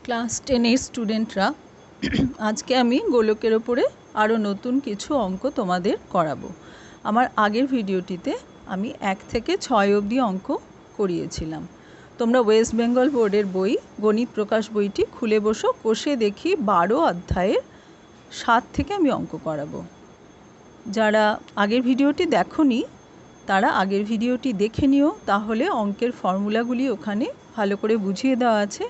Class 10 স্টুডেন্টরা আজকে আমি গোলকের ওপরে আরও নতুন কিছু অঙ্ক তোমাদের করাবো। আমার আগের ভিডিওটিতে আমি 1 থেকে 6 অবধি অঙ্ক করিয়েছিলাম। তোমরা ওয়েস্ট বেঙ্গল বোর্ডের বই গণিত প্রকাশ বইটি খুলে বসো, কষে দেখি 12 অধ্যায়ের 7 থেকে আমি অঙ্ক করাবো। যারা আগের ভিডিওটি দেখোনি তারা আগের ভিডিওটি দেখে নিও, তাহলে অঙ্কের ফর্মুলাগুলি ওখানে ভালো করে বুঝিয়ে দেওয়া আছে।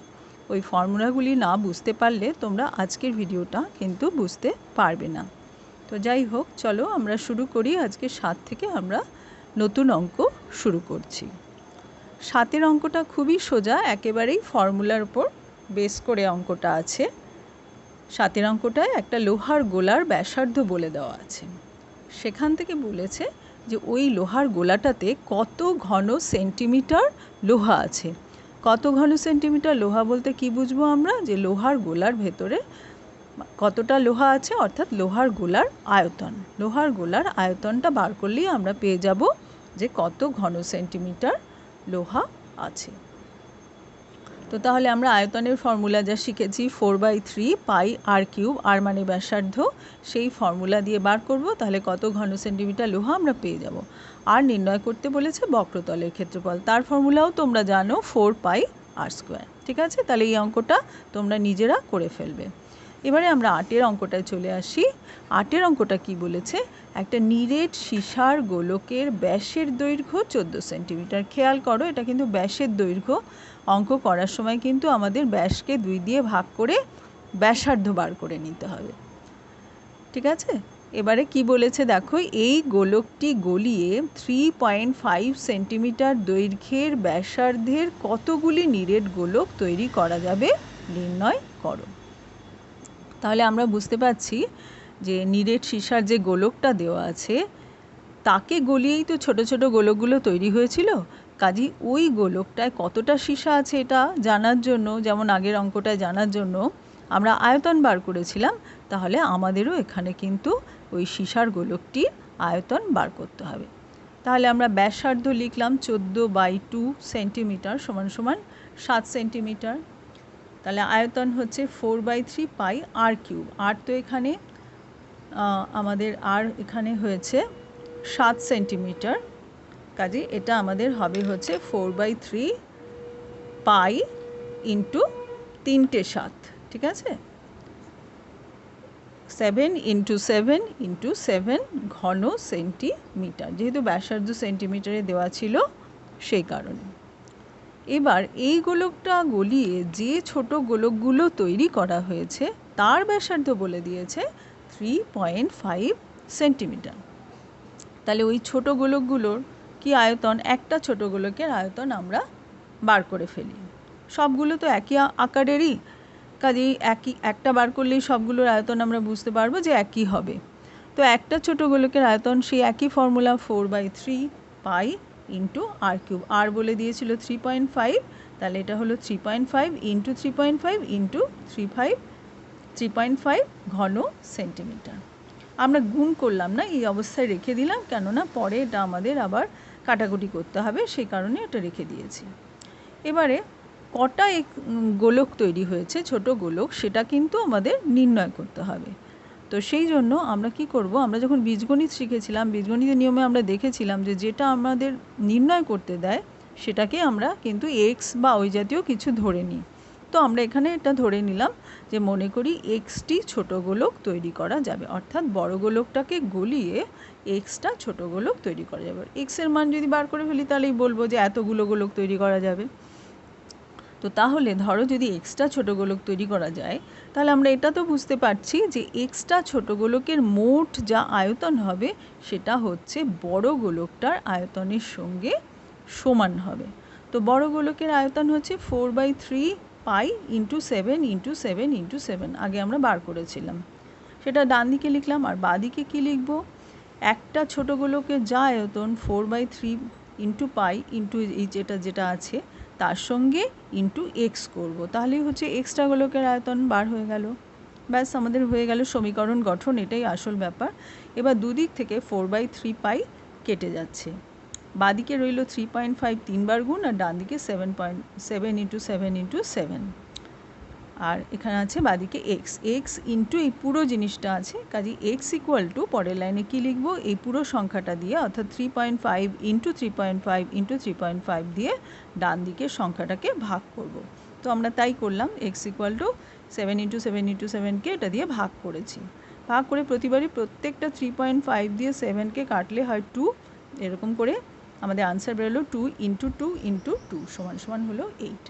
ওই ফর্মুলাগুলি না বুঝতে পারলে তোমরা আজকের ভিডিওটা কিন্তু বুঝতে পারবে না। তো যাই হোক, চলো আমরা শুরু করি। আজকে 7 থেকে আমরা নতুন অঙ্ক শুরু করছি। 7-এর অঙ্কটা খুবই সোজা, একেবারেই ফর্মুলার উপর বেস করে অঙ্কটা আছে। 7-এর অঙ্কটায় একটা লোহার গোলার ব্যাসার্ধ বলে দেওয়া আছে। সেখান থেকে বলেছে যে ওই লোহার গোলাটাতে কত ঘন সেন্টিমিটার লোহা আছে। কত ঘন সেন্টিমিটার লোহা বলতে কি বুঝবো আমরা? যে লোহার গোলার ভেতরে কতটা লোহা আছে, অর্থাৎ লোহার গোলার আয়তন। লোহার গোলার আয়তনটা বার করলেই আমরা পেয়ে যাব যে কত ঘন সেন্টিমিটার লোহা আছে। তো তাহলে আমরা আয়তনের ফর্মুলা যা শিখেছি 4/3 পাই আর কিউব, আর মানে ব্যাসার্ধ, সেই ফর্মুলা দিয়ে বার করব। তাহলে কত ঘন সেন্টিমিটার লোহা আমরা পেয়ে যাব। আর নির্ণয় করতে বলেছে বক্রতলের ক্ষেত্রফল, তার ফর্মুলাও তোমরা জানো 4 পাই আর স্কোয়ার। ঠিক আছে, তাহলে এই অঙ্কটা তোমরা নিজেরা করে ফেলবে। এবারে আমরা 8-এর অঙ্কটায় চলে আসি। 8-এর অঙ্কটা কি বলেছে? একটা নিরেট সীসার গোলকের ব্যাসের দৈর্ঘ্য 14 সেন্টিমিটার। খেয়াল করো, এটা কিন্তু ব্যাসের দৈর্ঘ্য। অঙ্ক করার সময় কিন্তু আমাদের ব্যাসকে 2 দিয়ে ভাগ করে ব্যাসার্ধ বার করে নিতে হবে। ঠিক আছে, এবারে কি বলেছে দেখো, এই গোলকটি গলিয়ে 3.5 সেন্টিমিটার দৈর্ঘ্যের ব্যাসার্ধের কতগুলি নিরেট গোলক তৈরি করা যাবে নির্ণয় করো। তাহলে আমরা বুঝতে পারছি যে নিরেট সীসার যে গোলকটা দেওয়া আছে তাকে গলিয়েই তো ছোট ছোট গোলকগুলো তৈরি হয়েছিল। কাজেই ওই গোলকটায় কতটা সীসা আছে এটা জানার জন্য, যেমন আগের অঙ্কটায় জানার জন্য আমরা আয়তন বার করেছিলাম, তাহলে আমাদেরও এখানে কিন্তু ওই সীসার গোলকটির আয়তন বার করতে হবে। তাহলে আমরা ব্যাসার্ধ লিখলাম 14/2 সেন্টিমিটার সমান সমান 7 সেন্টিমিটার। তাহলে আয়তন হচ্ছে 4/3 পাই আর কিউব। আর তো এখানে আমাদের আর এখানে হয়েছে 7 সেন্টিমিটার, কাজে এটা আমাদের হবে হচ্ছে 4/3 পাই ইন্টু 3টে 7। ঠিক আছে, 7 ইন্টু 7 ইন্টু 7 ঘন সেন্টিমিটার, যেহেতু ব্যাসার্ধ সেন্টিমিটারে দেওয়া ছিল সেই কারণে। এবার এই গোলকটা গলিয়ে যে ছোট গোলকগুলো তৈরি করা হয়েছে তার ব্যাসার্ধ বলে দিয়েছে 3.5 সেন্টিমিটার। তাহলে ওই ছোট গোলকগুলোর কি আয়তন, একটা ছোট গোলকের আয়তন আমরা বার করে ফেলি। সবগুলো তো একই আকারেরই, কাজেই একটা বার করলেই সবগুলোর আয়তন আমরা বুঝতে পারবো যে একই হবে। তো একটা ছোট গোলকের আয়তন সেই একই ফর্মুলা 4/3 পাই ইন্টু আর কিউব। আর বলে দিয়েছিল 3.5, তাহলে এটা হলো 3.5 ইন্টু 3.5 ইন্টু 3.5 ঘন সেন্টিমিটার। আমরা গুণ করলাম না, এই অবস্থায় রেখে দিলাম, কেননা পরে এটা আমাদের আবার কাটাকুটি করতে হবে, সেই কারণে এটা রেখে দিয়েছি। এবারে কটা গোলক তৈরি হয়েছে ছোট গোলক, সেটা কিন্তু আমাদের নির্ণয় করতে হবে। তো সেই জন্য আমরা কি করব, আমরা যখন বীজগণিত শিখেছিলাম, বীজগণিতের নিয়মে আমরা দেখেছিলাম যে যেটা আমাদের নির্ণয় করতে দেয় সেটাকে আমরা কিন্তু এক্স বা ওই জাতীয় কিছু ধরে নিই। তো আমরা এখানে এটা ধরে নিলাম যে মনে করি এক্সটি ছোট গোলক তৈরি করা যাবে, অর্থাৎ বড় গোলকটাকে গলিয়ে এক্সটা ছোট গোলক তৈরি করা যাবে। এক্সের মান যদি বার করে ফেলি তাহলেই বলবো যে এতগুলো গোলক তৈরি করা যাবে। তো তাহলে ধরো যদি এক্সট্রা ছোট গোলক তৈরি করা যায়, তাহলে আমরা এটা তো বুঝতে পারছি যে এক্সট্রা ছোট গোলকের মোট যা আয়তন হবে সেটা হচ্ছে বড় গোলকটার আয়তনের সঙ্গে সমান হবে। তো বড় গোলকের আয়তন হচ্ছে 4/3 পাই ইন্টু 7 ইন্টু 7 ইন্টু 7, আগে আমরা বার করেছিলাম, সেটা ডান দিকে লিখলাম। আর বাঁ দিকে কী লিখব, একটা ছোট গোলকের যা আয়তন 4/3 ইন্টু পাই ইন্টু এই যেটা আছে তার সঙ্গে ইন্টু এক্স করব, তাহলেই হচ্ছে এক্সট্রা গোলকের আয়তন বার হয়ে গেল। ব্যাস, আমাদের হয়ে গেল সমীকরণ গঠন, এটাই আসল ব্যাপার। এবার দুদিক থেকে 4/3 পাই কেটে যাচ্ছে, বাদিকে রইল 3.5 তিনবার গুণ, আর ডান দিকে 7 ইন্টু 7 ইন্টু 7। আর এখানে আছে বাদিকে এক্স, এক্স ইন্টু এই পুরো জিনিসটা আছে, কাজে এক্স ইকুয়াল টু পরের লাইনে কী লিখবো, এই পুরো সংখ্যাটা দিয়ে অর্থাৎ 3.5 ইন্টু 3.5 ইন্টু 3.5 দিয়ে ডান দিকের সংখ্যাটাকে ভাগ করব। তো আমরা তাই করলাম, x equal to 7 into 7 into 7কে এটা দিয়ে ভাগ করেছি। ভাগ করে প্রতিবারই প্রত্যেকটা 3.5 দিয়ে 7কে কাটলে হয় 2, এরকম করে আমাদের আনসার বেরোলো 2 ইন্টু 2 ইন্টু 2 সমান সমান হলো 8।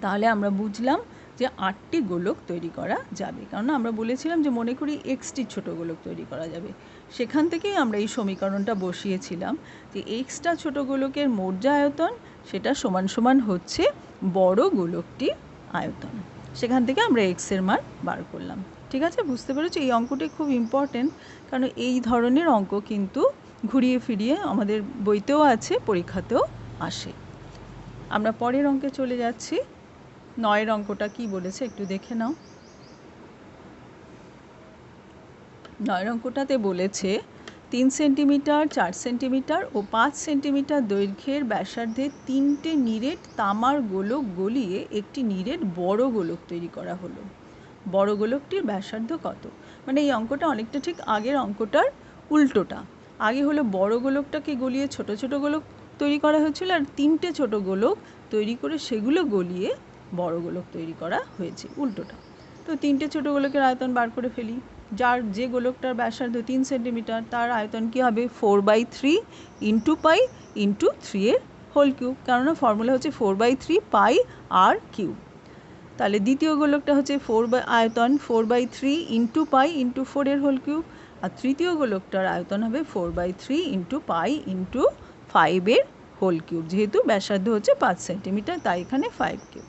তাহলে আমরা বুঝলাম যে 8টি গোলক তৈরি করা যাবে, কারণ আমরা বলেছিলাম যে মনে করি এক্সটি ছোটো গোলক তৈরি করা যাবে। সেখান থেকেই আমরা এই সমীকরণটা বসিয়েছিলাম যে এক্সটা ছোটো গোলকের মোট যা আয়তন সেটা সমান সমান হচ্ছে বড় গোলকটির আয়তন। সেখান থেকে আমরা এক্সের মান বার করলাম। ঠিক আছে, বুঝতে পেরেছি? এই অঙ্কটি খুব ইম্পর্টেন্ট, কারণ এই ধরনের অঙ্ক কিন্তু ঘুরিয়ে ফিরিয়ে আমাদের বইতেও আছে, পরীক্ষাতেও আসে। আমরা পরের অঙ্কে চলে যাচ্ছি। 9 অঙ্কটা কি বলেছে একটু দেখে নাও। 9 অঙ্কটাতে বলেছে 3 সেন্টিমিটার, 4 সেন্টিমিটার ও 5 সেন্টিমিটার দৈর্ঘ্যের ব্যাসার্ধে 3টে নিরেট তামার গোলক গলিয়ে একটি নিরেট বড় গোলক তৈরি করা হলো। বড় গোলকটির ব্যাসার্ধ কত? মানে এই অঙ্কটা অনেকটা ঠিক আগের অঙ্কটার উল্টোটা। আগে হলো বড় গোলকটাকে গলিয়ে ছোট ছোট গোলক তৈরি করা হয়েছিল, আর 3টে ছোট গোলক তৈরি করে সেগুলো গলিয়ে বড় গোলক তৈরি করা হয়েছে, উল্টোটা। তো 3টে ছোট গোলকের আয়তন বার করে ফেলি। যার যে গোলকটার ব্যাসার্ধ 3 সেন্টিমিটার তার আয়তন কী হবে, 4/3 ইন্টু পাই ইন্টু 3 এর হোল কিউব, কেননা ফর্মুলা হচ্ছে 4/3 পাই আর কিউব। তাহলে দ্বিতীয় গোলকটা হচ্ছে আয়তন 4/3 ইন্টু পাই ইন্টু 4 এর হোল কিউব, আর তৃতীয় গোলকটার আয়তন হবে 4/3 ইন্টু পাই ইন্টু 5 এর হোল কিউব। যেহেতু ব্যাসার্ধ হচ্ছে 5 সেন্টিমিটার তাই এখানে 5 কিউব।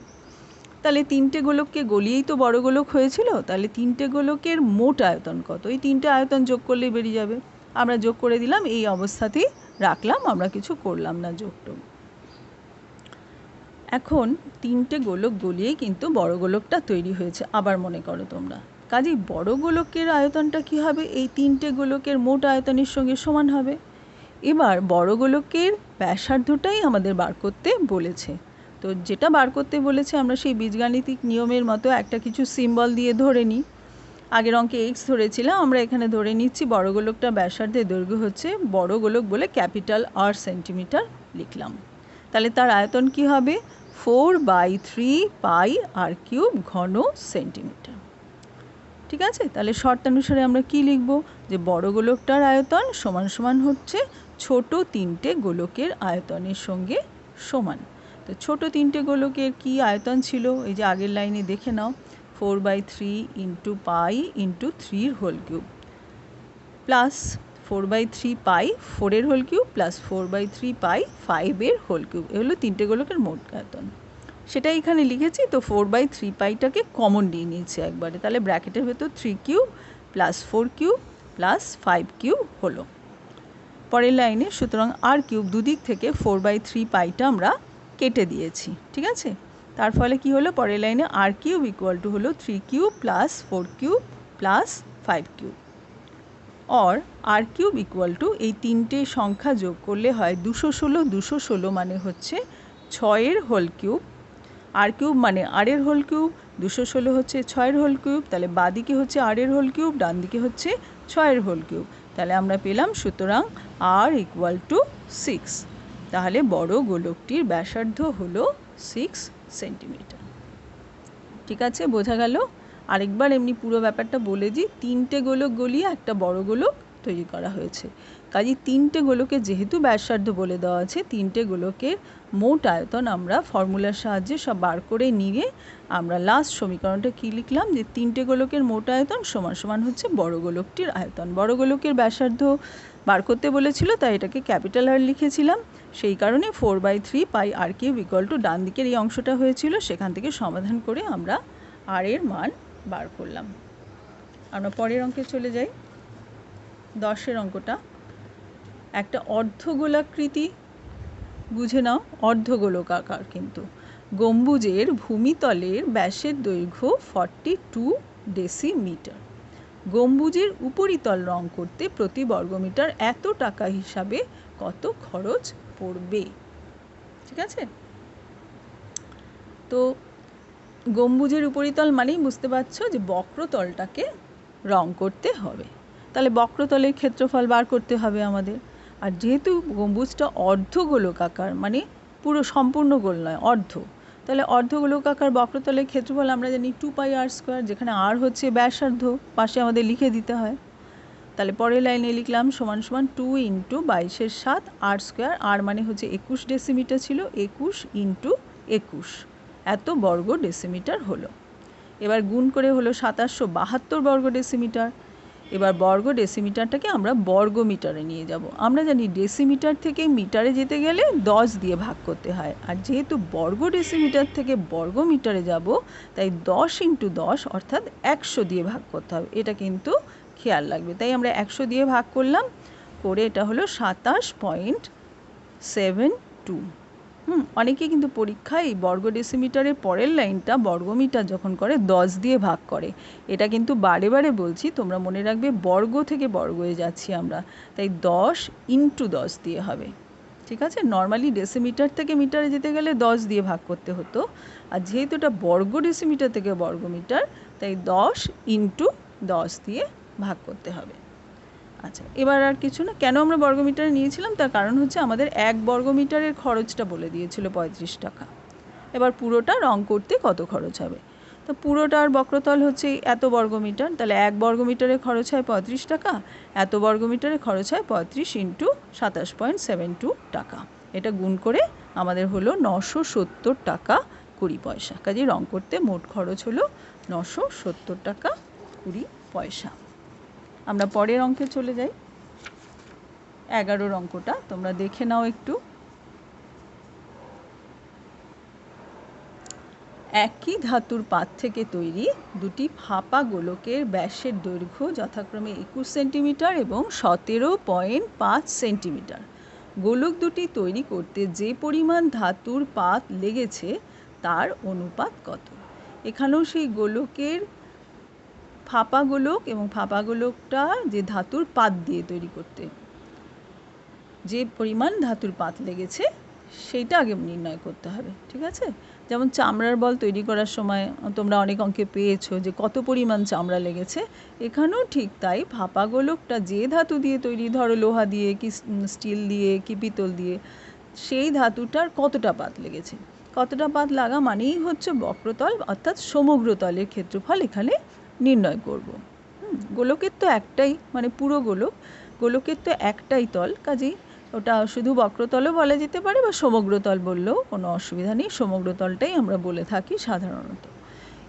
তাহলে 3টে গোলককে গলিয়েই তো বড় গোলক হয়েছিল, তাহলে 3টে গোলকের মোট আয়তন কত? এই 3টে আয়তন যোগ করলেই বেরিয়ে যাবে। আমরা যোগ করে দিলাম, এই অবস্থাতেই রাখলাম, আমরা কিছু করলাম না যোগটোগ। এখন 3টে গোলক গলিয়েই কিন্তু বড় গোলকটা তৈরি হয়েছে, আবার মনে করো তোমরা। কাজেই বড় গোলকের আয়তনটা কি হবে, এই 3টে গোলকের মোট আয়তনের সঙ্গে সমান হবে। এবার বড় গোলকের ব্যাসার্ধটাই আমাদের বার করতে বলেছে। তো যেটা বার করতে বলেছে আমরা সেই বীজগাণিতিক নিয়মের মতো একটা কিছু সিম্বল দিয়ে ধরে নিই। আগের অঙ্কে এক্স ধরেছিলাম, আমরা এখানে ধরে নিচ্ছি বড় গোলকটা ব্যাসার্ধের দৈর্ঘ্য হচ্ছে, বড় গোলক বলে ক্যাপিটাল আর সেন্টিমিটার লিখলাম। তাহলে তার আয়তন কি হবে, 4/3 পাই আর কিউব ঘন সেন্টিমিটার। ঠিক আছে, তাহলে শর্তানুসারে আমরা কি লিখব, যে বড় গোলকটার আয়তন সমান সমান হচ্ছে ছোট 3টে গোলকের আয়তনের সঙ্গে সমান। তো ছোট 3টে গোলকের কি আয়তন ছিল, এই যে আগের লাইনে দেখে নাও, 4/3 ইন্টু পাই ইন্টু 3 এর হোল কিউব প্লাস 4/3 পাই 4 এর হোল কিউব প্লাস 4/3 পাই 5 এর হোল কিউব। এ হলো 3টে গোলকের মোট আয়তন, সেটা এখানে লিখেছি। তো 4/3 পাইটাকে কমন নিয়ে নিয়েছি একবারে, তাহলে ব্র্যাকেটের ভেতর 3 cube plus 4 cube plus 5 cube হলো। পরের লাইনে সুতরাং আর কিউব দুদিক থেকে 4/3 পাইটা আমরা কেটে দিয়েছি। ঠিক আছে, তার ফলে কি হলো, পরের লাইনে আর কিউব ইকুয়াল টু হলো 3 cube plus 4 cube plus 5 cube, और আর কিউব ইকুয়াল টু এই 3টে সংখ্যা যোগ করলে হয় 216। 216 মানে হচ্ছে 6 এর হোল কিউব, আর কিউব মানে আর এর হোল কিউব, 216 হচ্ছে 6 এর হোল কিউব, তাহলে বাদিকে হচ্ছে আর এর হোল কিউব, ডান দিকে হচ্ছে 6 এর হোল কিউব। তাহলে আমরা পেলাম সুতরাং আর ইকুয়াল টু 6। তাহলে বড় গোলকটির ব্যাসার্ধ হলো 6 সেন্টিমিটার। ঠিক আছে, বোঝা গেল? আরেকবার এমনি পুরো ব্যাপারটা বলে দিই, 3টে গোলক গলিয়ে একটা বড় গোলক তৈরি করা হয়েছে। কাজেই 3টে গোলকের যেহেতু ব্যাসার্ধ বলে দেওয়া আছে, 3টে গোলকের মোট আয়তন আমরা ফর্মুলার সাহায্যে সব বার করে নিয়ে আমরা লাস্ট সমীকরণটা কী লিখলাম, যে 3টে গোলকের মোট আয়তন সমান সমান হচ্ছে বড় গোলকটির আয়তন। বড় গোলকের ব্যাসার্ধ বার করতে বলেছিল তাই এটাকে ক্যাপিটাল আর লিখেছিলাম, সেই কারণে 4/3 পাই আর কিউব ইকুয়াল টু ডান দিকের এই অংশটা হয়েছিল, সেখান থেকে সমাধান করে আমরা আর এর মান বার করলাম। আমরা পরের অঙ্কে চলে যাই। 10 অঙ্কটা একটা অর্ধগোলাকৃতি, বুঝে নাও, অর্ধগোলকাকার কিন্তু গম্বুজের ভূমিতলের ব্যাসের দৈর্ঘ্য 42 ডেসিমিটার। গম্বুজের উপরিতল রং করতে প্রতি বর্গমিটার এত টাকা হিসাবে কত খরচ পড়বে। ঠিক আছে, তো গম্বুজের উপরিতল মানেই বুঝতে পারছো যে বক্রতলটাকে রং করতে হবে। তাহলে বক্রতলের ক্ষেত্রফল বার করতে হবে আমাদের। আর যেহেতু গম্বুজটা অর্ধগোলকাকার, মানে পুরো সম্পূর্ণ গোল নয়, অর্ধ, তাহলে অর্ধগোলকাকার বক্রতলের ক্ষেত্রফল আমরা জানি 2πr², যেখানে আর হচ্ছে ব্যাসার্ধ, পাশে আমাদের লিখে দিতে হয়। তাহলে পরের লাইনে লিখলাম সমান সমান 2 × 22⁷ r², আর মানে হচ্ছে 21 ডেসিমিটার ছিল, 21 × 21 এত বর্গ ডেসিমিটার হলো। এবার গুণ করে হলো 2772 বর্গ ডেসিমিটার। এবার বর্গ ডেসিমিটারটাকে আমরা বর্গমিটারে নিয়ে যাব। আমরা জানি ডেসিমিটার থেকে মিটারে যেতে গেলে 10 দিয়ে ভাগ করতে হয়, আর যেহেতু বর্গ ডেসিমিটার থেকে বর্গমিটারে যাব, তাই 10 × 10 অর্থাৎ 100 দিয়ে ভাগ করতে হবে। এটা কিন্তু খেয়াল রাখবে। তাই আমরা 100 দিয়ে ভাগ করলাম, করে এটা হলো 27.72। অনেকে কিন্তু পরীক্ষায় এই বর্গ ডেসিমিটারের পরের লাইনটা বর্গমিটার যখন করে 10 দিয়ে ভাগ করে। এটা কিন্তু বারে বারে বলছি, তোমরা মনে রাখবে বর্গ থেকে বর্গয়ে যাচ্ছি আমরা, তাই 10 × 10 দিয়ে হবে। ঠিক আছে, নর্মালি ডেসিমিটার থেকে মিটারে যেতে গেলে 10 দিয়ে ভাগ করতে হতো, আর যেহেতু এটা বর্গ ডেসিমিটার থেকে বর্গমিটার, তাই 10 × 10 দিয়ে ভাগ করতে হবে। আচ্ছা, এবার আর কিছু না। কেন আমরা বর্গমিটারে নিয়েছিলাম, তার কারণ হচ্ছে আমাদের 1 বর্গমিটারের খরচটা বলে দিয়েছিল 35 টাকা। এবার পুরোটা রং করতে কত খরচ হবে, তো পুরোটার বক্রতল হচ্ছে এত বর্গমিটার, তাহলে 1 বর্গমিটারে খরচ হয় 35 টাকা, এত বর্গমিটারে খরচ হয় 35 × 27.72 টাকা। এটা গুণ করে আমাদের হলো 970 টাকা 20 পয়সা। কাজে রং করতে মোট খরচ হলো 970 টাকা 20 পয়সা। আমরা পরের অঙ্কে চলে যাই। 11 অঙ্কটা তোমরা দেখে নাও একটু। একই ধাতুর পাত থেকে তৈরি দুটি ফাঁপা গোলকের ব্যাসের দৈর্ঘ্য যথাক্রমে 21 সেন্টিমিটার এবং 17.5 সেন্টিমিটার। গোলক দুটি তৈরি করতে যে পরিমাণ ধাতুর পাত লেগেছে তার অনুপাত কত? এখানেও সেই গোলকের ফাঁপা গোলক এবং ফাঁপা গোলকটা যে ধাতুর পাত দিয়ে তৈরি করতে যে পরিমাণ ধাতুর পাত লেগেছে সেইটা আগে নির্ণয় করতে হবে। ঠিক আছে, যেমন চামড়ার বল তৈরি করার সময় তোমরা অনেক অঙ্কে পেয়েছো যে কত পরিমাণ চামড়া লেগেছে, এখানেও ঠিক তাই ফাঁপা গোলকটা যে ধাতু দিয়ে তৈরি, ধরো লোহা দিয়ে কি স্টিল দিয়ে কি পিতল দিয়ে, সেই ধাতুটার কতটা পাত লেগেছে। কতটা পাত লাগা মানেই হচ্ছে বক্রতল অর্থাৎ সমগ্রতলের ক্ষেত্রফল এখানে নির্ণয় করব। গোলকের তো একটাই, মানে পুরো গোলকের তো একটাই তল, কাজেই ওটা শুধু বক্রতলও বলা যেতে পারে বা সমগ্রতল বললেও কোনো অসুবিধা নেই। সমগ্রতলটাই আমরা বলে থাকি সাধারণত।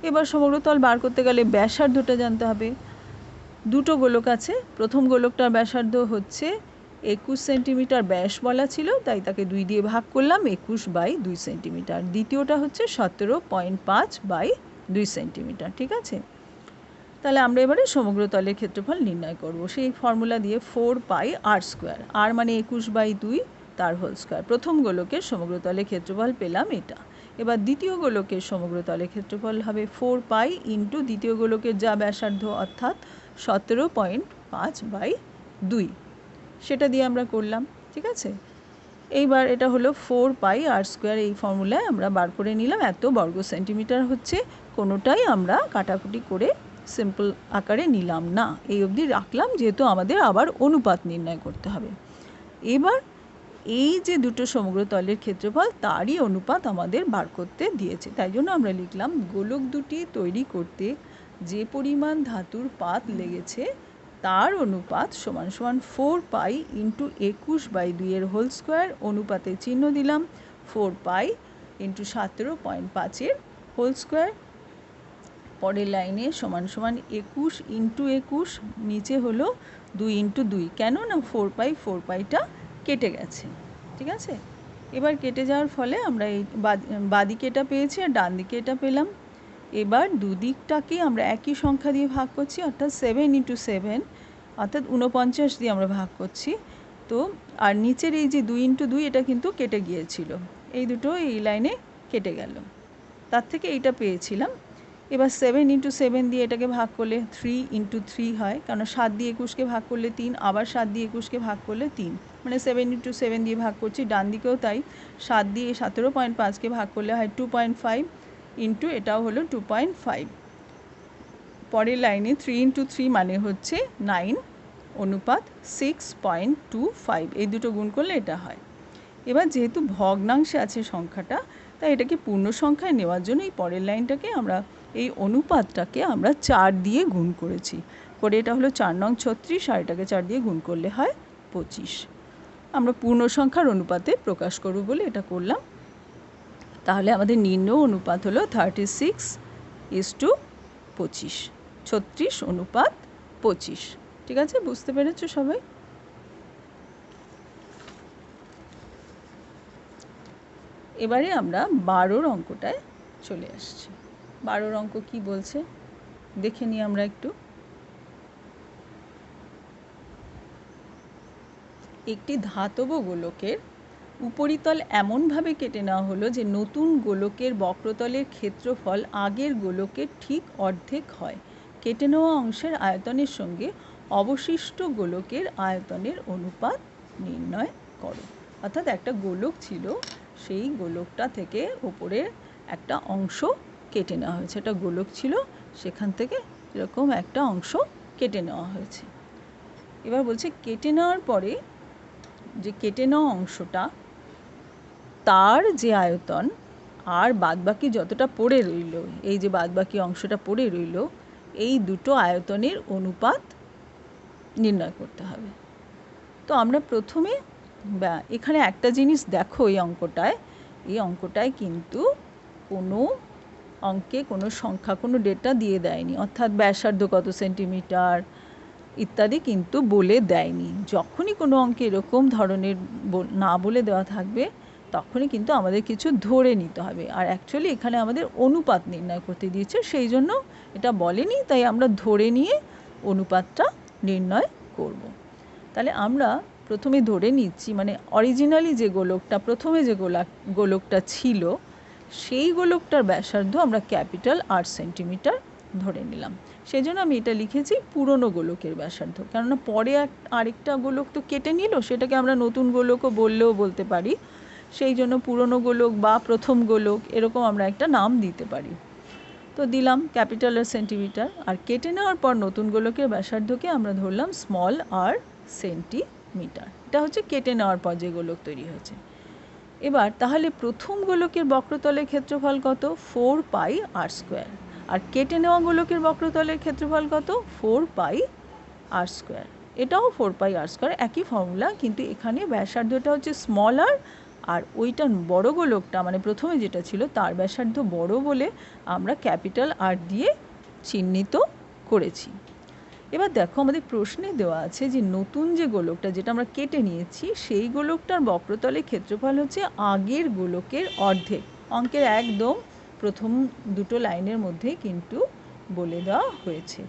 এবার সমগ্রতল বার করতে গেলে ব্যাসার্ধটা জানতে হবে। দুটো গোলক আছে, প্রথম গোলকটার ব্যাসার্ধ হচ্ছে 21 সেন্টিমিটার ব্যাস বলা ছিল, তাই তাকে 2 দিয়ে ভাগ করলাম, 21/2 সেন্টিমিটার। দ্বিতীয়টা হচ্ছে 17.5/2 সেন্টিমিটার। ঠিক আছে, তাহলে আমরা এবারে সমগ্রতলের ক্ষেত্রফল নির্ণয় করব সেই ফর্মুলা দিয়ে। 4πr², আর মানে 21/2 তার হোল স্কোয়ার। প্রথম গোলকের সমগ্রতলের ক্ষেত্রফল পেলাম এটা। এবার দ্বিতীয় গোলকের সমগ্রতলের ক্ষেত্রফল হবে 4π × দ্বিতীয় গোলকের যা ব্যাসার্ধ অর্থাৎ 17.5/2, সেটা দিয়ে আমরা করলাম। ঠিক আছে, এইবার এটা হলো 4πr², এই ফর্মুলায় আমরা বার করে নিলাম। এত বর্গ সেন্টিমিটার হচ্ছে, কোনোটাই আমরা কাটাকুটি করে সিম্পল আকারে নিলাম না, এই অবধি রাখলাম, যেহেতু আমাদের আবার অনুপাত নির্ণয় করতে হবে। এবার এই যে দুটো সমগ্রতলের ক্ষেত্রফল তারই অনুপাত আমাদের বার করতে দিয়েছে, তাই জন্য আমরা লিখলাম গোলক দুটি তৈরি করতে যে পরিমাণ ধাতুর পাত লেগেছে তার অনুপাত সমান সমান 4π × 21/2 এর হোল স্কোয়ার, অনুপাতে চিহ্ন দিলাম 4π × 17.5 এর হোল স্কোয়ার। পরের লাইনে সমান সমান 21 × 21, নিচে হলো 2 × 2। কেন না 4πটা কেটে গেছে। ঠিক আছে, এবার কেটে যাওয়ার ফলে আমরা এই বাদিকে এটা পেয়েছি আর ডান দিকে এটা পেলাম। এবার দুদিকটাকে আমরা একই সংখ্যা দিয়ে ভাগ করছি, অর্থাৎ 7 × 7 অর্থাৎ 49 দিয়ে আমরা ভাগ করছি। তো আর নিচের এই যে 2 × 2 এটা কিন্তু কেটে গিয়েছিল, এই দুটো এই লাইনে কেটে গেল, তার থেকে এইটা পেয়েছিলাম। এবার 7 × 7 দিয়ে এটাকে ভাগ করলে 3 × 3 হয়, কারণ 7 দিয়ে 21কে ভাগ করলে 3, আবার 7 দিয়ে 21কে ভাগ করলে 3, মানে 7 × 7 দিয়ে ভাগ করছি। ডান দিকেও তাই, 7 দিয়ে 17.5কে ভাগ করলে হয় 2.5, ইন্টু এটাও হলো 2.5। পরের লাইনে 3 × 3 মানে হচ্ছে 9 অনুপাত 6.25, এই দুটো গুণ করলে এটা হয়। এবার যেহেতু ভগ্নাংশে আছে সংখ্যাটা, তাই এটাকে পূর্ণ সংখ্যায় নেওয়ার জন্য এই পরের লাইনটাকে আমরা, এই অনুপাতটাকে আমরা 4 দিয়ে গুণ করেছি, করে এটা হলো 4 নং 36, আর এটাকে 4 দিয়ে গুণ করলে হয় 25। আমরা পূর্ণ সংখ্যার অনুপাতে প্রকাশ করব বলে এটা করলাম। তাহলে আমাদের নির্ণয় অনুপাত হলো 36:25, 36 অনুপাত 25। ঠিক আছে, বুঝতে পেরেছো সবাই? এবারে আমরা 12 অঙ্কটায় চলে আসছি। 12 অঙ্ক কি বলছে দেখে নিই আমরা একটু। একটি ধাতব গোলকের উপরিতল এমনভাবে কেটে নেওয়া হলো যে নতুন গোলকের বক্রতলের ক্ষেত্রফল আগের গোলকের ঠিক অর্ধেক হয়। কেটে নেওয়া অংশের আয়তনের সঙ্গে অবশিষ্ট গোলকের আয়তনের অনুপাত নির্ণয় করো। অর্থাৎ একটা গোলক ছিল, সেই গোলকটা থেকে ওপরে একটা অংশ কেটে নেওয়া হয়েছে। একটা গোলক ছিল, সেখান থেকে এরকম একটা অংশ কেটে নেওয়া হয়েছে। এবার বলছে কেটে নেওয়ার পরে যে কেটে নেওয়া অংশটা, তার যে আয়তন আর বাদবাকি যতটা পড়ে রইল, এই যে বাদবাকি অংশটা পড়ে রইল, এই দুটো আয়তনের অনুপাত নির্ণয় করতে হবে। তো আমরা প্রথমে এখানে একটা জিনিস দেখো, এই অঙ্কটায় কিন্তু কোনো অঙ্কে কোনো সংখ্যা, কোনো ডেটা দিয়ে দেয়নি, অর্থাৎ ব্যাসার্ধ কত সেন্টিমিটার ইত্যাদি কিন্তু বলে দেয়নি। যখনই কোনো অঙ্কে এরকম ধরনের না বলে দেওয়া থাকবে, তখনই কিন্তু আমাদের কিছু ধরে নিতে হবে। আর অ্যাকচুয়ালি এখানে আমাদের অনুপাত নির্ণয় করতে দিয়েছে, সেই জন্য এটা বলেনি, তাই আমরা ধরে নিয়ে অনুপাতটা নির্ণয় করব। তাহলে আমরা প্রথমে ধরে নিচ্ছি, মানে অরিজিনালি যে গোলকটা, প্রথমে যে গোলকটা ছিল, সেই গোলকটার ব্যাসার্ধ আমরা ক্যাপিটাল 8 সেন্টিমিটার ধরে নিলাম। সেই জন্য আমি এটা লিখেছি পুরনো গোলকের ব্যাসার্ধ, কেননা পরে আরেকটা গোলক তো কেটে নিল, সেটাকে আমরা নতুন গোলকও বললেও বলতে পারি। সেই জন্য পুরনো গোলক বা প্রথম গোলক এরকম আমরা একটা নাম দিতে পারি। তো দিলাম ক্যাপিটাল আর সেন্টিমিটার, আর কেটে নেওয়ার পর নতুন গোলকের ব্যাসার্ধকে আমরা ধরলাম স্মল আর সেন্টিমিটার। এটা হচ্ছে কেটে নেওয়ার পর যে গোলক তৈরি হয়েছে। এবার তাহলে প্রথম গোলকের বক্রতলের ক্ষেত্রফল কত? 4πr²। আর কেটে নেওয়া গোলকের বক্রতলের ক্ষেত্রফল কত? 4πr²। এটাও 4πr², একই ফর্মুলা, কিন্তু এখানে ব্যাসার্ধটা হচ্ছে স্মল আর ওইটা বড় গোলকটা, মানে প্রথমে যেটা ছিল তার ব্যাসার্ধ বড় বলে আমরা ক্যাপিটাল আর দিয়ে চিহ্নিত করেছি। এবার দেখো, আমাদের প্রশ্নে দেওয়া আছে যে নতুন যে গোলকটা, যেটা আমরা কেটে নিয়েছি, সেই গোলকটার বক্রতলের ক্ষেত্রফল হচ্ছে আগের গোলকের অর্ধেক। অঙ্কের একদম প্রথম দুটো লাইনের মধ্যেই কিন্তু বলে দেওয়া হয়েছে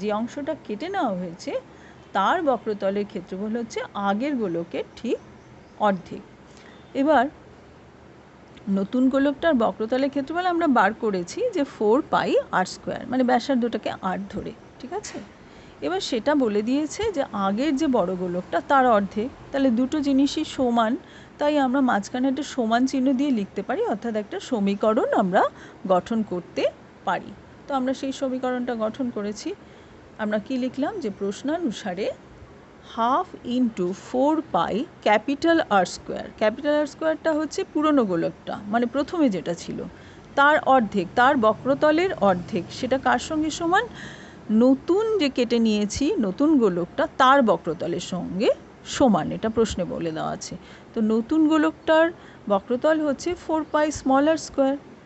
যে অংশটা কেটে নেওয়া হয়েছে তার বক্রতলের ক্ষেত্রফল হচ্ছে আগের গোলকের ঠিক অর্ধেক। এবার নতুন গোলকটার বক্রতলের ক্ষেত্রফল আমরা বার করেছি যে 4πr², মানে ব্যাসার্ধটাকে 8 ধরে। ঠিক আছে, এবার সেটা বলে দিয়েছে যে আগের যে বড় গোলকটা তার অর্ধেক। তাহলে দুটো জিনিসই সমান, তাই আমরা মাঝখানে একটা সমান চিহ্ন দিয়ে লিখতে পারি, অর্থাৎ একটা সমীকরণ আমরা গঠন করতে পারি। তো আমরা সেই সমীকরণটা গঠন করেছি। আমরা কি লিখলাম, যে প্রশ্নানুসারে 1/2 × 4π ক্যাপিটাল r²। ক্যাপিটাল r²টা হচ্ছে পুরনো গোলকটা, মানে প্রথমে যেটা ছিল তার অর্ধেক, তার বক্রতলের অর্ধেক। সেটা কার সঙ্গে সমান? নতুন যে কেটে নিয়েছি নতুন গোলকটা তার বক্রতলের সঙ্গে সমান, এটা প্রশ্নে বলে দেওয়া আছে। তো নতুন গোলকটার বক্রতল হচ্ছে 4πr²,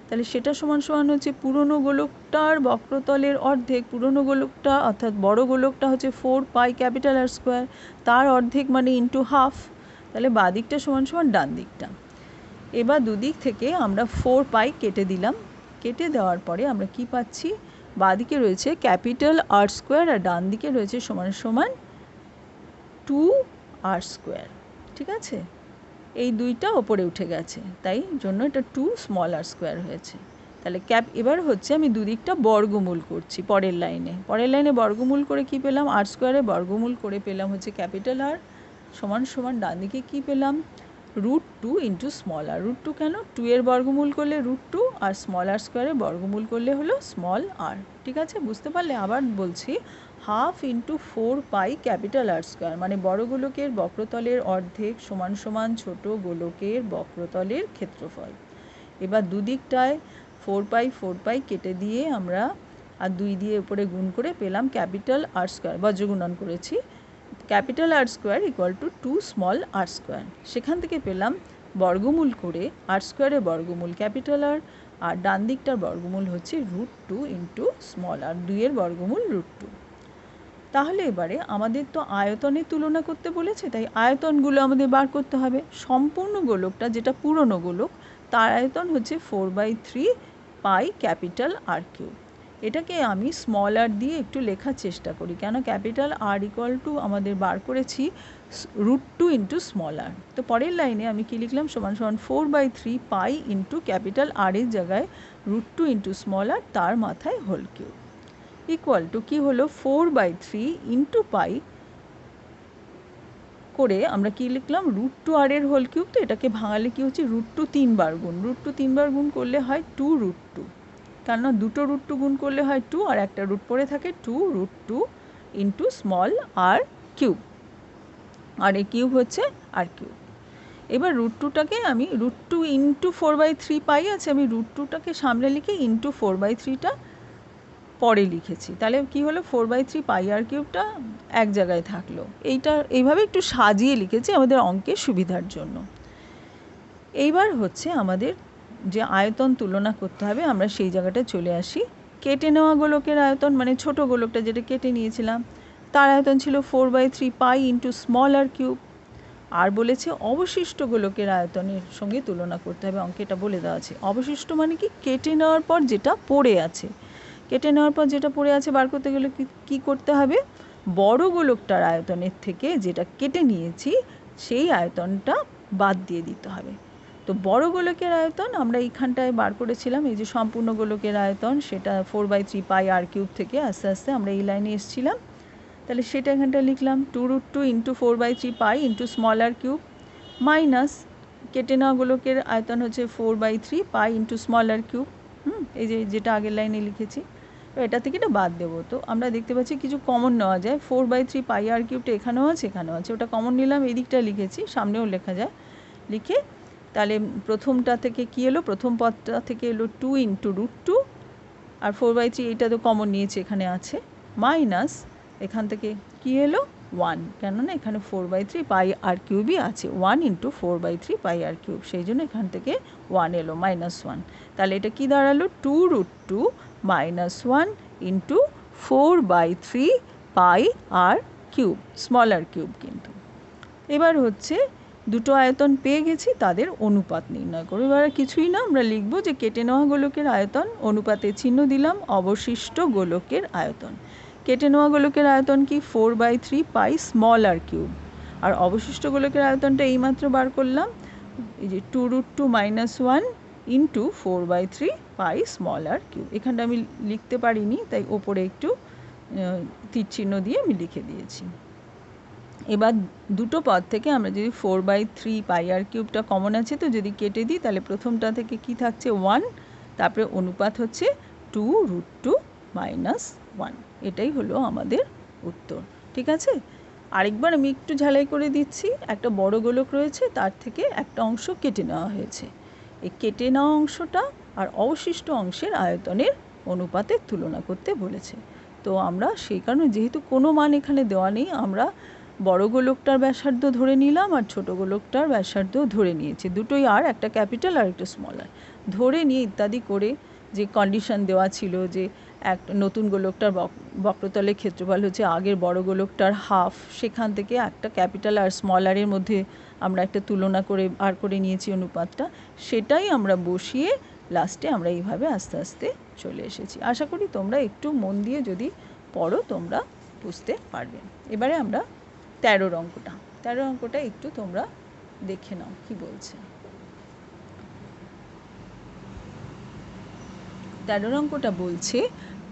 তাহলে সেটা সমান সমান হচ্ছে পুরনো গোলকটার বক্রতলের অর্ধেক। পুরনো গোলকটা অর্থাৎ বড় গোলকটা হচ্ছে 4π ক্যাপিটাল r², তার অর্ধেক মানে ইন্টু 1/2, তাহলে বাঁ দিকটা সমান সমান ডান দিকটা। এবার দুদিক থেকে আমরা 4π কেটে দিলাম। কেটে দেওয়ার পরে আমরা কি পাচ্ছি? বাঁ দিকে রয়েছে ক্যাপিটাল r² আর ডান দিকে রয়েছে সমান সমান 2r²। ঠিক আছে, এই দুইটা ওপরে উঠে গেছে, তাই জন্য এটা 2 স্মল r² হয়েছে। তাহলে এবার হচ্ছে আমি দুদিকটা বর্গমূল করছি পরের লাইনে বর্গমূল করে কি পেলাম? r² বর্গমূল করে পেলাম হচ্ছে ক্যাপিটাল আর, সমান সমান ডান দিকে কি পেলাম? √2 ইন্টু স্মল আর। √2 কেন? 2 এর বর্গমূল করলে √2 আর স্মল আর স্কোয়ারের বর্গমূল করলে হলো স্মল আর। ঠিক আছে, বুঝতে পারলে? আবার বলছি, 1/2 into 4 pi capital R square, মানে বড় গোলকের বক্রতলের অর্ধেক সমান সমান ছোট গোলকের বক্রতলের ক্ষেত্রফল। এবার দুদিকটায় 4 পাই কেটে দিয়ে আমরা আর 2 দিয়ে উপরে গুণ করে পেলাম ক্যাপিটাল আর স্কোয়ার, বজ্রগুণন করেছি। Capital R square equal to 2 small R square. সেখান থেকে পেলাম বর্গমূল করে আর স্কোয়ারের বর্গমূল ক্যাপিটাল আর ডান দিকটার বর্গমূল হচ্ছে √2 ইন্টু স্মল আর, 2 এর বর্গমূল √2। তাহলে এবারে আমাদের তো আয়তনের তুলনা করতে বলেছে, তাই আয়তনগুলো আমাদের বার করতে হবে। সম্পূর্ণ গোলকটা, যেটা পুরনো গোলক, তার আয়তন হচ্ছে 4/3 পাই ক্যাপিটাল আর কিউব। এটাকে আমি স্মল আর দিয়ে একটু লেখার চেষ্টা করি, কেন? ক্যাপিটাল আর ইকুয়াল টু আমাদের বার করেছি √2 ইন্টু স্মল আর। তো পরের লাইনে আমি কি লিখলাম? সমান সমান 4/3 পাই ইন্টু ক্যাপিটাল আর এর জায়গায় √2 ইন্টু স্মল আর, তার মাথায় হোল কিউব, ইকুয়াল টু কী হলো? 4/3 ইন্টু পাই করে আমরা কি লিখলাম? √2 আর এর হোল কিউব। তো এটাকে ভাঙালে কি হচ্ছে? √2 3 বার গুণ, √2 3 বার গুণ করলে হয় 2√2, কেন? দুটো √2 গুণ করলে হয় 2 আর একটা রুট পড়ে থাকে, 2√2 ইন্টু স্মল আর কিউব, আর এই কিউব হচ্ছে আর কিউব। এবার √2টাকে আমি √2 ইন্টু 4/3 পাই আছে, আমি √2টাকে সামনে লিখে ইন্টু 4/3টা পরে লিখেছি। তাহলে কি হলো? 4/3 পাই আর কিউবটা এক জায়গায় থাকলো। এইভাবে একটু সাজিয়ে লিখেছি আমাদের অঙ্কের সুবিধার জন্য। এইবার হচ্ছে আমাদের যে আয়তন তুলনা করতে হবে, আমরা সেই জায়গাটা চলে আসি। কেটে নেওয়া গোলকের আয়তন, মানে ছোট গোলকটা যেটা কেটে নিয়েছিলাম, তার আয়তন ছিল 4/3 পাই ইন্টু স্মল আর কিউব। আর বলেছে অবশিষ্ট গোলকের আয়তনের সঙ্গে তুলনা করতে হবে, অঙ্কে এটা বলে দেওয়া আছে। অবশিষ্ট মানে কি? কেটে নেওয়ার পর যেটা পড়ে আছে। কেটে নেওয়ার পর যেটা পড়ে আছে বার করতে গেলে কী করতে হবে? বড় গোলকটার আয়তনের থেকে যেটা কেটে নিয়েছি সেই আয়তনটা বাদ দিয়ে দিতে হবে। তো বড় গোলকের আয়তন আমরা এইখানটায় বার করেছিলাম, এই যে সম্পূর্ণ গোলকের আয়তন, সেটা 4/3 পাই আর কিউব থেকে আস্তে আস্তে আমরা এই লাইনে এসেছিলাম। তাহলে সেটা এখানটা লিখলাম 2√2 ইন্টু 4/3 পাই ইন্টু স্মল আর কিউব, মাইনাস কেটে নেওয়া গোলকের আয়তন হচ্ছে 4/3 পাই ইন্টু স্মল আর কিউব। এই যেটা আগের লাইনে লিখেছি, এটা থেকে এটা বাদ দেবো। তো আমরা দেখতে পাচ্ছি কিছু কমন নেওয়া যায়। 4/3 পাই আর কিউবটা এখানেও আছে, এখানেও আছে, ওটা কমন নিলাম, এই দিকটা লিখেছি, সামনেও লেখা যায়। লিখে তাহলে প্রথমটা থেকে কি এলো? প্রথম পদটা থেকে এলো 2 ইন্টু √2, আর 4/3 এইটা তো কমন নিয়েছে, এখানে আছে, মাইনাস এখান থেকে কি এলো? 1, কেননা এখানে 4/3 পাই আর কিউবই আছে। 1 ইন্টু 4/3 পাই আর কিউব, সেই জন্য এখান থেকে 1 এলো, -1। তাহলে এটা কি দাঁড়ালো? 2√2 -1 ইন্টু 4/3 পাই আর কিউব, স্মল আর কিউব কিন্তু। এবার হচ্ছে দুটো আয়তন পেয়ে গেছি, তাদের অনুপাত নির্ণয় করব। এবার কিছুই না, আমরা লিখব যে কেটে নেওয়া গোলকের আয়তন, অনুপাতে চিহ্ন দিলাম, অবশিষ্ট গোলকের আয়তন। কেটে নেওয়া গোলকের আয়তন কি? 4/3 পাই স্মল আর কিউব, আর অবশিষ্ট গোলকের আয়তনটা এইমাত্র বার করলাম, এই যে 2√2 -1 ইন্টু 4/3 পাই স্মল আর কিউব। এখানটা আমি লিখতে পারিনি, তাই ওপরে একটু তীর চিহ্ন দিয়ে আমি লিখে দিয়েছি। এবার দুটো পদ থেকে আমরা যদি 4/3 পাই আর কিউবটা কমন আছে, তো যদি কেটে দিই তাহলে প্রথমটা থেকে কি থাকছে? 1, তারপরে অনুপাত হচ্ছে 2√2 -1। এটাই হলো আমাদের উত্তর। ঠিক আছে, আরেকবার আমি একটু ঝালাই করে দিচ্ছি। একটা বড় গোলক রয়েছে, তার থেকে একটা অংশ কেটে নেওয়া হয়েছে। এই কেটে নেওয়া অংশটা আর অবশিষ্ট অংশের আয়তনের অনুপাতের তুলনা করতে বলেছে। তো আমরা সেই কারণে, যেহেতু কোনো মান এখানে দেওয়া নেই, আমরা বড় গোলকটার ব্যাসার্ধ ধরে নিলাম আর ছোট গোলকটার ব্যাসার্ধ ধরে নিয়েছি, দুটোই আর, একটা ক্যাপিটাল আর একটা স্মল আর ধরে নিয়ে ইত্যাদি করে, যে কন্ডিশন দেওয়া ছিল যে একটা নতুন গোলকটার বক্রতলের ক্ষেত্রফল হচ্ছে আগের বড় গোলকটার হাফ, সেখান থেকে একটা ক্যাপিটাল আর স্মল আরের মধ্যে আমরা একটা তুলনা করে বার করে নিয়েছি অনুপাতটা, সেটাই আমরা বসিয়ে লাস্টে আমরা এইভাবে আস্তে আস্তে চলে এসেছি। আশা করি তোমরা একটু মন দিয়ে যদি পড়ো তোমরা বুঝতে পারবে। এবারে আমরা 13 অঙ্কটা একটু তোমরা দেখে নাও কি বলছে। 13 অঙ্কটা বলছে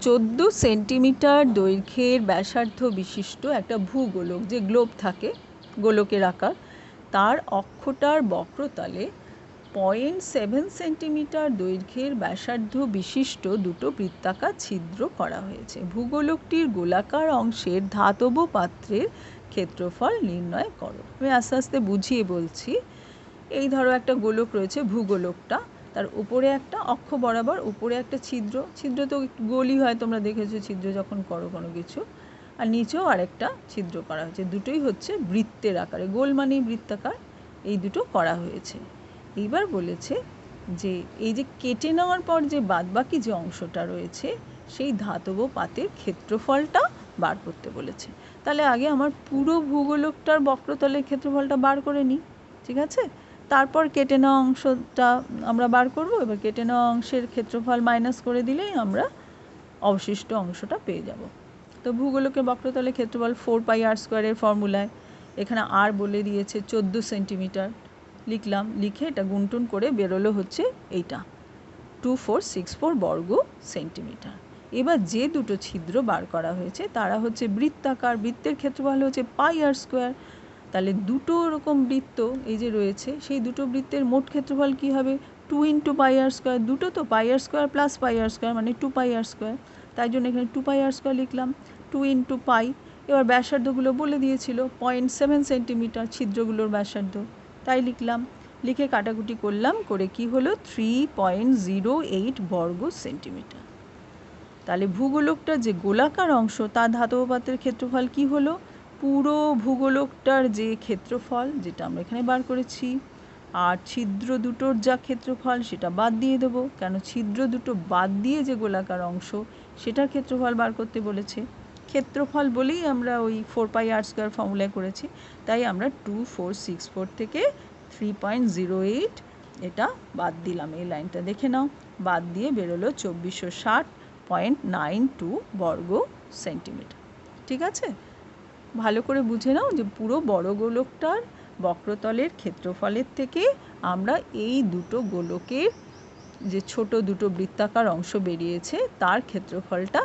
14 সেন্টিমিটার দৈর্ঘ্যের ব্যাসার্ধ বিশিষ্ট একটা ভূগোলক, যে গ্লোব থাকে গোলকের আকার, তার অক্ষটার বক্রতলে 0.7 সেন্টিমিটার দৈর্ঘ্যের ব্যাসার্ধ বিশিষ্ট দুটো বৃত্তাকার ছিদ্র করা হয়েছে। ভূগোলকটির গোলাকার অংশের ধাতব পাত্রের ক্ষেত্রফল নির্ণয় করো। আমি আস্তে আস্তে বুঝিয়ে বলছি। এই ধরো একটা গোলক রয়েছে, ভূগোলকটা, তার উপরে একটা অক্ষ বরাবর উপরে একটা ছিদ্র, ছিদ্র তো গোলই হয়, তোমরা দেখেছো ছিদ্র যখন করো কোনো কিছু, আর নিচেও আরেকটা ছিদ্র করা হয়েছে, দুটোই হচ্ছে বৃত্তের আকারে, গোল মানেই বৃত্তাকার, এই দুটো করা হয়েছে। এইবার বলেছে যে এই যে কেটে নেওয়ার পর যে বাদবাকি যে অংশটা রয়েছে সেই ধাতব পাতের ক্ষেত্রফলটা বার করতে বলেছে। তাহলে আগে আমার পুরো ভূগোলকটার বক্রতলের ক্ষেত্রফলটা বার করে নিই, ঠিক আছে? তারপর কেটে নেওয়া অংশটা আমরা বার করব। এবার কেটে নেওয়া অংশের ক্ষেত্রফল মাইনাস করে দিলেই আমরা অবশিষ্ট অংশটা পেয়ে যাব। তো ভূগোলকের বক্রতলের ক্ষেত্রফল 4πr² ফর্মুলায় এখানে আর বলে দিয়েছে 14 সেন্টিমিটার, লিখলাম, লিখে এটা গুণটুন করে বেরোলো হচ্ছে এইটা 2464 বর্গ সেন্টিমিটার। এবার যে দুটো ছিদ্র বার করা হয়েছে তারা হচ্ছে বৃত্তাকার, বৃত্তের ক্ষেত্রফল হচ্ছে πr²। তাহলে দুটো রকম বৃত্ত এই যে রয়েছে, সেই দুটো বৃত্তের মোট ক্ষেত্রফল কী হবে? 2 × πr², দুটো তো πr² প্লাস πr² মানে 2πr², তাই জন্য এখানে 2πr² লিখলাম, 2 × π। এবার ব্যাসার্ধগুলো বলে দিয়েছিল 0.7 সেন্টিমিটার ছিদ্রগুলোর ব্যাসার্ধ, তাই লিখলাম, লিখে কাটাকুটি করলাম, করে কি হলো 3.08 বর্গ সেন্টিমিটার। তাহলে ভূগোলকটার যে গোলাকার অংশ তার ধাতব পাত্রের ক্ষেত্রফল কি হলো? পুরো ভূগোলকটার যে ক্ষেত্রফল যেটা আমরা এখানে বার করেছি, আর ছিদ্র দুটোর যা ক্ষেত্রফল সেটা বাদ দিয়ে দেবো, কেন ছিদ্র দুটো বাদ দিয়ে যে গোলাকার অংশ সেটার ক্ষেত্রফল বার করতে বলেছে। ক্ষেত্রফল বলেই আমরা ওই 4πr² ফর্মুলায় করেছি, তাই আমরা 2464 থেকে 3.08 এটা বাদ দিলাম। এই লাইনটা দেখে নাও, বাদ দিয়ে বেরোলো 2460.92 বর্গ সেন্টিমিটার। ঠিক আছে? ভালো করে বুঝে নাও যে পুরো বড় গোলকটার বক্রতলের ক্ষেত্রফলের থেকে আমরা এই দুটো গোলকের যে ছোট দুটো বৃত্তাকার অংশ বেরিয়েছে তার ক্ষেত্রফলটা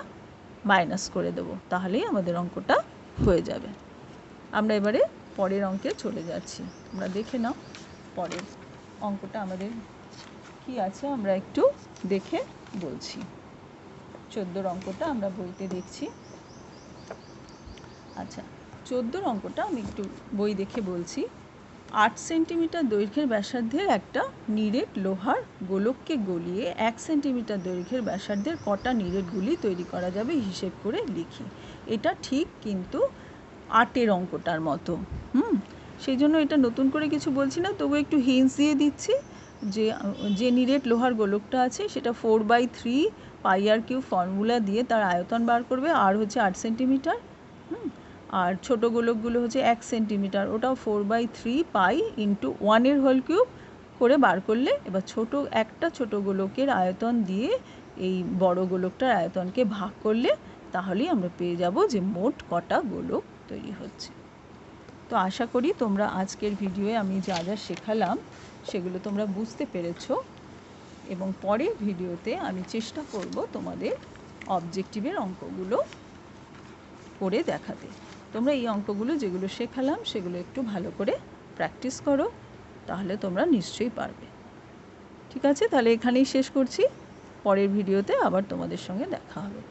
মাইনাস করে দেব, তাহলেই আমাদের অঙ্কটা হয়ে যাবে। আমরা এবারে পরের অঙ্কে চলে যাচ্ছি। আমরা দেখে নাও পরের অঙ্কটা আমাদের কি আছে, আমরা একটু দেখে বলছি। 14 অঙ্কটা আমরা বইতে দেখছি। আচ্ছা, 14 অঙ্কটা আমি একটু বই দেখে বলছি। 8 সেন্টিমিটার দৈর্ঘ্যের ব্যাসার্ধের একটা নিরেট লোহার গোলককে গলিয়ে 1 সেন্টিমিটার দৈর্ঘ্যের ব্যাসার্ধের কটা নিরেট গুলি তৈরি করা যাবে হিসেব করে লিখি। এটা ঠিক কিন্তু 8-এর অঙ্কটার মতো। সেই জন্য এটা নতুন করে কিছু বলছি না, তবু একটু হিন্টস দিয়ে দিচ্ছি যে নিরেট লোহার গোলকটা আছে সেটা 4/3 πr³ ফর্মুলা দিয়ে তার আয়তন বার করবে, আর হচ্ছে 8 সেন্টিমিটার। আর ছোট গোলকগুলো হচ্ছে 1 সেন্টিমিটার, ওটাও 4/3 π × 1³ করে বার করলে, এবার একটা ছোট গোলকের আয়তন দিয়ে এই বড় গোলকটার আয়তনকে ভাগ করলে তাহলেই আমরা পেয়ে যাব যে মোট কটা গোলক তৈরি হচ্ছে। তো আশা করি তোমরা আজকের ভিডিওয়ে আমি যা যা শেখালাম সেগুলো তোমরা বুঝতে পেরেছো, এবং পরের ভিডিওতে আমি চেষ্টা করব তোমাদের অবজেক্টিভের অঙ্কগুলো করে দেখাতে। তোমরা এই অঙ্কগুলো যেগুলো শেখালাম সেগুলো একটু ভালো করে প্র্যাকটিস করো, তাহলে তোমরা নিশ্চয়ই পারবে। ঠিক আছে, তাহলে এখানেই শেষ করছি। পরের ভিডিওতে আবার তোমাদের সঙ্গে দেখা হবে।